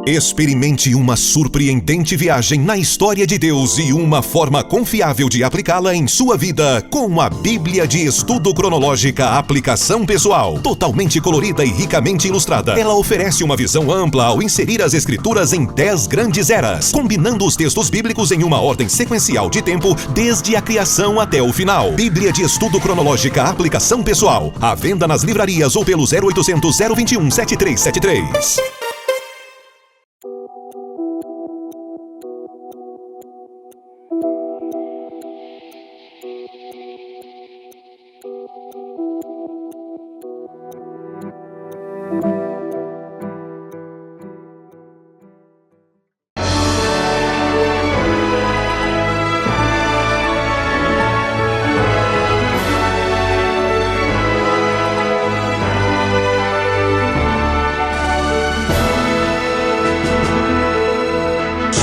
Experimente uma surpreendente viagem na história de Deus e uma forma confiável de aplicá-la em sua vida com a Bíblia de Estudo Cronológica Aplicação Pessoal. Totalmente colorida e ricamente ilustrada, ela oferece uma visão ampla ao inserir as Escrituras em 10 grandes eras, combinando os textos bíblicos em uma ordem sequencial de tempo desde a criação até o final. Bíblia de Estudo Cronológica Aplicação Pessoal. À venda nas livrarias ou pelo 0800 021 7373.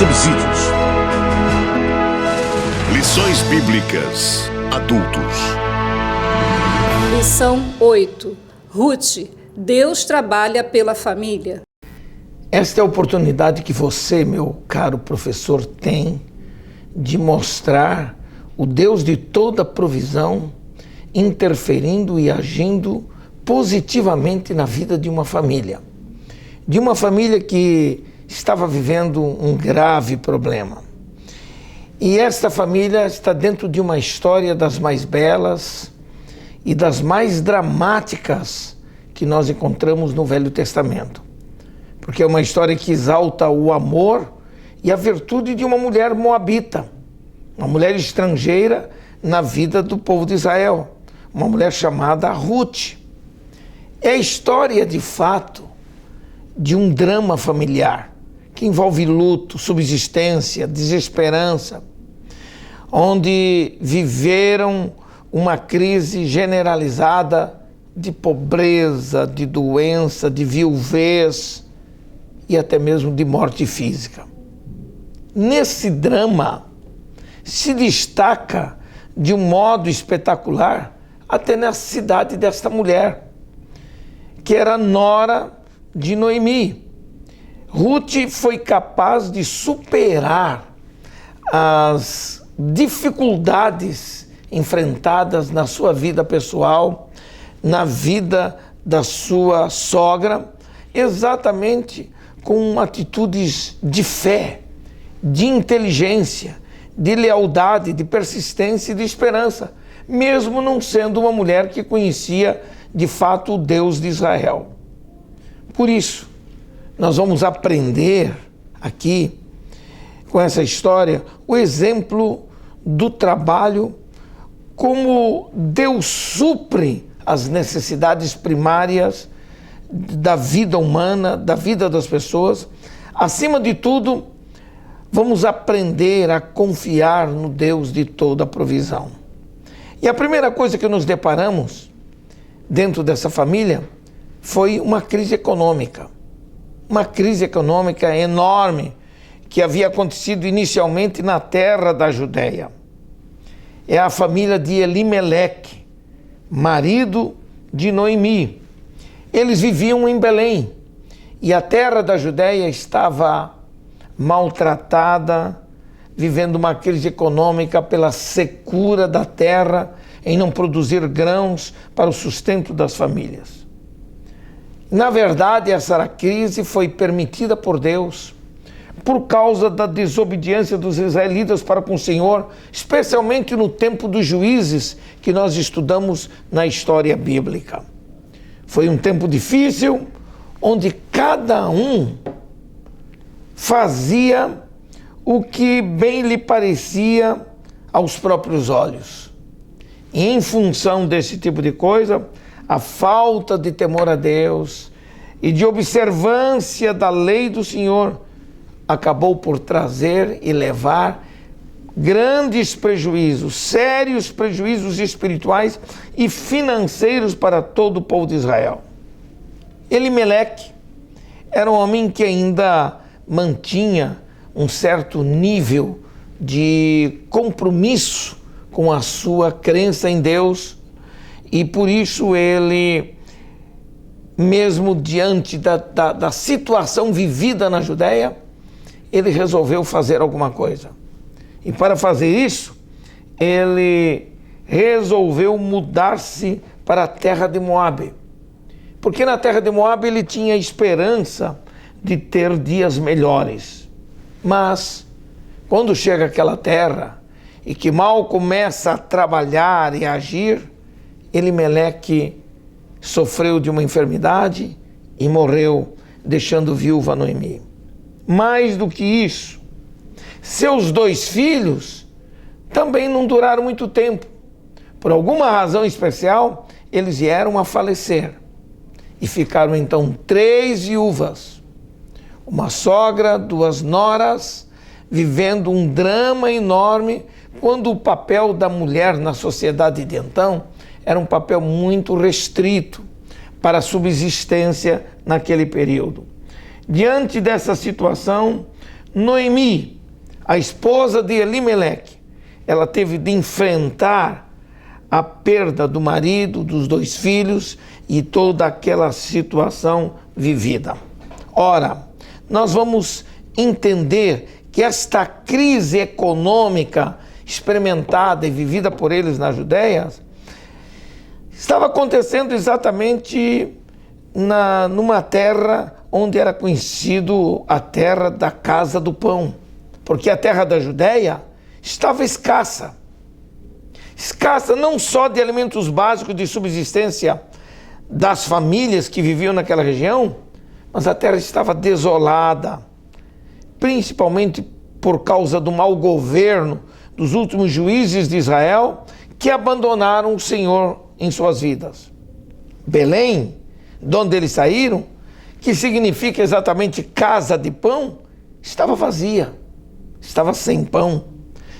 Subsídios. Lições Bíblicas Adultos. Lição 8. Ruth, Deus trabalha pela família. Esta é a oportunidade que você, meu caro professor, tem de mostrar o Deus de toda provisão interferindo e agindo positivamente na vida de uma família. De uma família que estava vivendo um grave problema. E esta família está dentro de uma história das mais belas e das mais dramáticas que nós encontramos no Velho Testamento. Porque é uma história que exalta o amor e a virtude de uma mulher moabita, uma mulher estrangeira na vida do povo de Israel, uma mulher chamada Ruth. É a história, de fato, de um drama familiar que envolve luto, subsistência, desesperança, onde viveram uma crise generalizada de pobreza, de doença, de viuvez e até mesmo de morte física. Nesse drama se destaca de um modo espetacular a tenacidade desta mulher, que era nora de Noemi. Ruth foi capaz de superar as dificuldades enfrentadas na sua vida pessoal, na vida da sua sogra, exatamente com atitudes de fé, de inteligência, de lealdade, de persistência e de esperança, mesmo não sendo uma mulher que conhecia de fato o Deus de Israel. Por isso, nós vamos aprender aqui, com essa história, o exemplo do trabalho, como Deus supre as necessidades primárias da vida humana, da vida das pessoas. Acima de tudo, vamos aprender a confiar no Deus de toda a provisão. E a primeira coisa que nos deparamos dentro dessa família foi uma crise econômica. Uma crise econômica enorme que havia acontecido inicialmente na terra da Judéia. É a família de Elimeleque, marido de Noemi. Eles viviam em Belém e a terra da Judéia estava maltratada, vivendo uma crise econômica pela secura da terra em não produzir grãos para o sustento das famílias. Na verdade, essa crise foi permitida por Deus por causa da desobediência dos israelitas para com o Senhor, especialmente no tempo dos juízes que nós estudamos na história bíblica. Foi um tempo difícil, onde cada um fazia o que bem lhe parecia aos próprios olhos. E em função desse tipo de coisa, a falta de temor a Deus e de observância da lei do Senhor acabou por trazer e levar grandes prejuízos, sérios prejuízos espirituais e financeiros para todo o povo de Israel. Elimeleque era um homem que ainda mantinha um certo nível de compromisso com a sua crença em Deus, e por isso ele mesmo diante da situação vivida na Judéia, ele resolveu fazer alguma coisa. E para fazer isso, ele resolveu mudar-se para a terra de Moabe. Porque na terra de Moabe ele tinha esperança de ter dias melhores. Mas, quando chega àquela terra e que mal começa a trabalhar e a agir, Elimeleque sofreu de uma enfermidade e morreu, deixando viúva Noemi. Mais do que isso, seus 2 filhos também não duraram muito tempo. Por alguma razão especial, eles vieram a falecer. E ficaram então 3 viúvas, uma sogra, 2 noras, vivendo um drama enorme, quando o papel da mulher na sociedade de então era um papel muito restrito para a subsistência naquele período. Diante dessa situação, Noemi, a esposa de Elimeleque, ela teve de enfrentar a perda do marido, dos 2 filhos e toda aquela situação vivida. Ora, nós vamos entender que esta crise econômica experimentada e vivida por eles na Judéia estava acontecendo exatamente numa terra onde era conhecido a terra da casa do pão, porque a terra da Judéia estava escassa não só de alimentos básicos de subsistência das famílias que viviam naquela região, mas a terra estava desolada, principalmente por causa do mau governo dos últimos juízes de Israel, que abandonaram o Senhor em suas vidas. Belém, de onde eles saíram, que significa exatamente casa de pão, estava vazia, estava sem pão.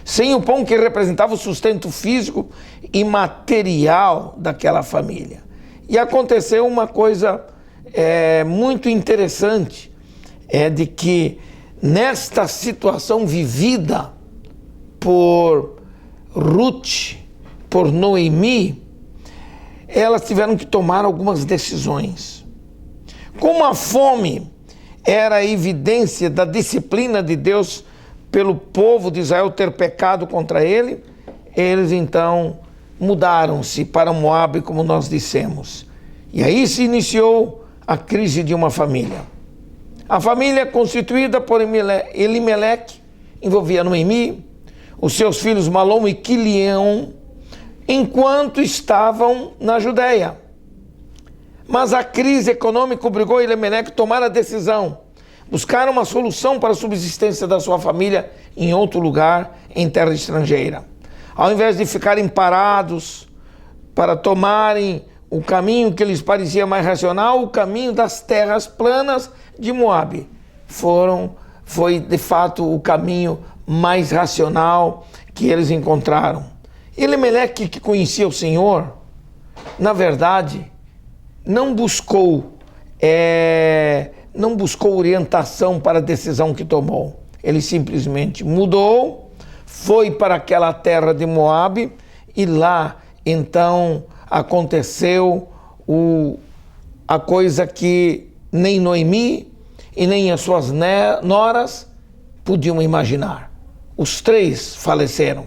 Sem o pão que representava o sustento físico e material daquela família. E aconteceu uma coisa muito interessante, de que nesta situação vivida por Ruth, por Noemi, elas tiveram que tomar algumas decisões. Como a fome era a evidência da disciplina de Deus pelo povo de Israel ter pecado contra ele, eles então mudaram-se para Moabe, como nós dissemos. E aí se iniciou a crise de uma família. A família constituída por Elimeleque envolvia Noemi, os seus filhos Malom e Quilion, enquanto estavam na Judéia. Mas a crise econômica obrigou Elimeleque a tomar a decisão, buscar uma solução para a subsistência da sua família em outro lugar, em terra estrangeira. Ao invés de ficarem parados para tomarem o caminho que lhes parecia mais racional, o caminho das terras planas de Moabe foi de fato o caminho mais racional que eles encontraram. Elimeleque, que conhecia o Senhor, na verdade, não buscou orientação para a decisão que tomou. Ele simplesmente mudou, foi para aquela terra de Moabe e lá então aconteceu a coisa que nem Noemi e nem as suas noras podiam imaginar. Os 3 faleceram.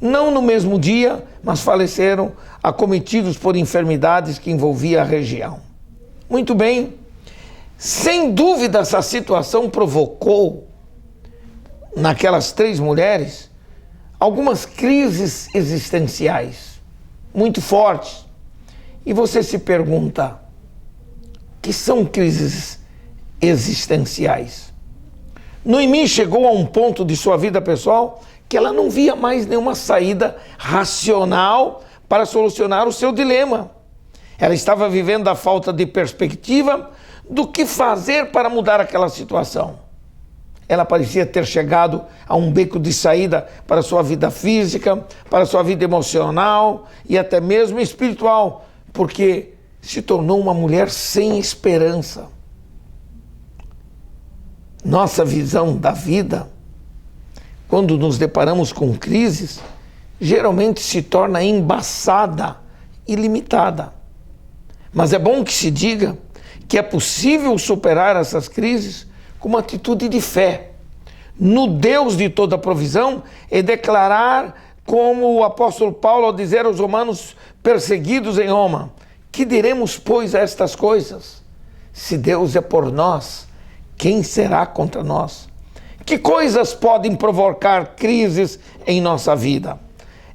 Não no mesmo dia, mas faleceram acometidos por enfermidades que envolviam a região. Muito bem. Sem dúvida, essa situação provocou, naquelas 3 mulheres, algumas crises existenciais muito fortes. E você se pergunta, que são crises existenciais? Noemi chegou a um ponto de sua vida pessoal que ela não via mais nenhuma saída racional para solucionar o seu dilema. Ela estava vivendo a falta de perspectiva do que fazer para mudar aquela situação. Ela parecia ter chegado a um beco de saída para a sua vida física, para a sua vida emocional e até mesmo espiritual, porque se tornou uma mulher sem esperança. Nossa visão da vida, quando nos deparamos com crises, geralmente se torna embaçada e limitada. Mas é bom que se diga que é possível superar essas crises com uma atitude de fé no Deus de toda provisão e declarar, como o apóstolo Paulo ao dizer aos romanos perseguidos em Roma: que diremos, pois, a estas coisas? Se Deus é por nós, quem será contra nós? Que coisas podem provocar crises em nossa vida?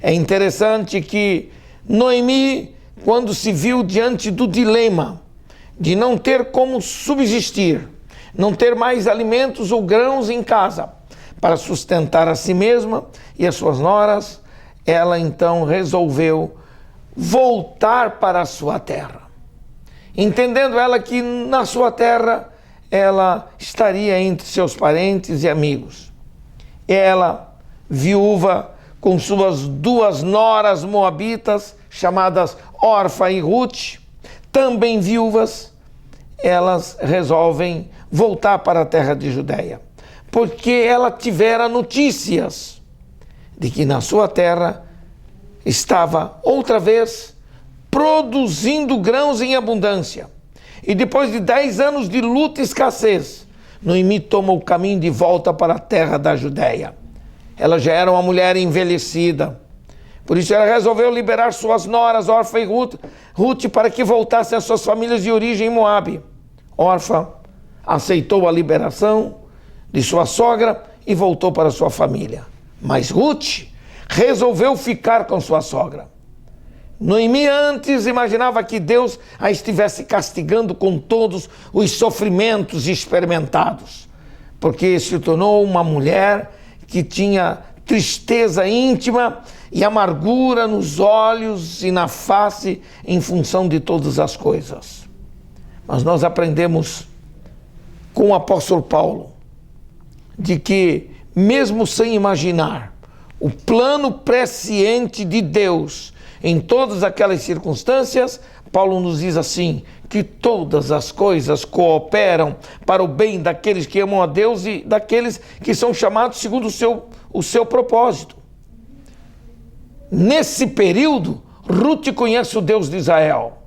É interessante que Noemi, quando se viu diante do dilema de não ter como subsistir, não ter mais alimentos ou grãos em casa para sustentar a si mesma e as suas noras, ela então resolveu voltar para a sua terra, entendendo ela que na sua terra ela estaria entre seus parentes e amigos. Ela, viúva, com suas duas noras moabitas, chamadas Orfa e Ruth, também viúvas, elas resolvem voltar para a terra de Judeia, porque ela tivera notícias de que na sua terra estava outra vez produzindo grãos em abundância. E depois de 10 anos de luta e escassez, Noemi toma o caminho de volta para a terra da Judeia. Ela já era uma mulher envelhecida, por isso ela resolveu liberar suas noras, Orfa e Ruth, para que voltassem às suas famílias de origem em Moabe. Orfa aceitou a liberação de sua sogra e voltou para sua família. Mas Ruth resolveu ficar com sua sogra. Noemi antes imaginava que Deus a estivesse castigando com todos os sofrimentos experimentados, porque se tornou uma mulher que tinha tristeza íntima e amargura nos olhos e na face em função de todas as coisas. Mas nós aprendemos com o apóstolo Paulo de que, mesmo sem imaginar o plano presciente de Deus em todas aquelas circunstâncias, Paulo nos diz assim, que todas as coisas cooperam para o bem daqueles que amam a Deus e daqueles que são chamados segundo o seu propósito. Nesse período, Ruth conhece o Deus de Israel,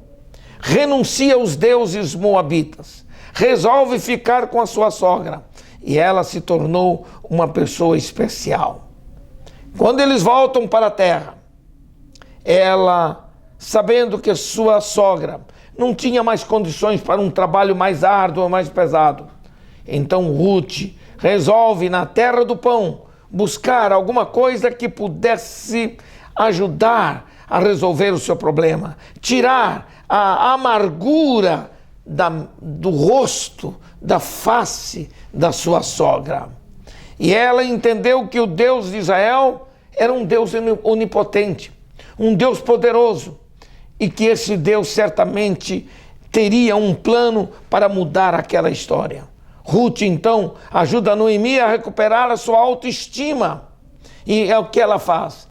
renuncia aos deuses moabitas, resolve ficar com a sua sogra e ela se tornou uma pessoa especial. Quando eles voltam para a terra, ela, sabendo que sua sogra não tinha mais condições para um trabalho mais árduo ou mais pesado, então Ruth resolve na terra do pão buscar alguma coisa que pudesse ajudar a resolver o seu problema, tirar a amargura do rosto, da face da sua sogra. E ela entendeu que o Deus de Israel era um Deus onipotente, um Deus poderoso, e que esse Deus certamente teria um plano para mudar aquela história. Ruth, então, ajuda Noemi a recuperar a sua autoestima, e é o que ela faz.